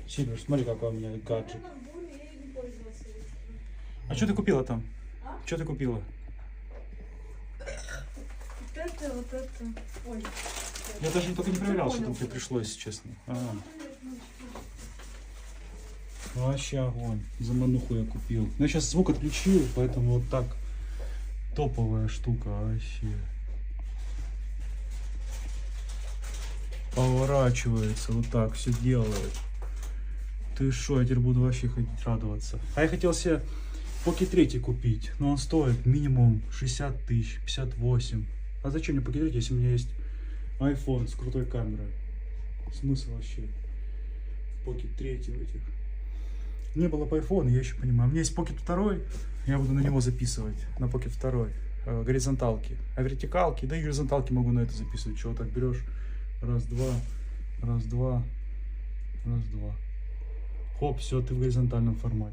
Сильвер, смотри, какой у меня гаджет. А что ты купила там? Что ты купила? Вот это. Ой. Я даже только не проверял, что там тебе пришло, если честно. Вообще огонь. Замануху я купил. Я сейчас звук отключил, поэтому вот так топовая штука вообще. Поворачивается, вот так все делает. Ты шо, я теперь буду вообще ходить радоваться. А я хотел себе Pocket 3 купить, но он стоит минимум 60 тысяч, 58. А зачем мне Pocket 3, если у меня есть iPhone с крутой камерой? Смысл вообще Pocket 3 в этих? Не было по iPhone, я еще понимаю. У меня есть Pocket 2, я буду на него записывать, на Pocket 2, горизонталки. А вертикалки, да и горизонталки могу на это записывать. Чего так берешь? Раз, два, раз, два, раз, два. Хоп, все, ты в горизонтальном формате.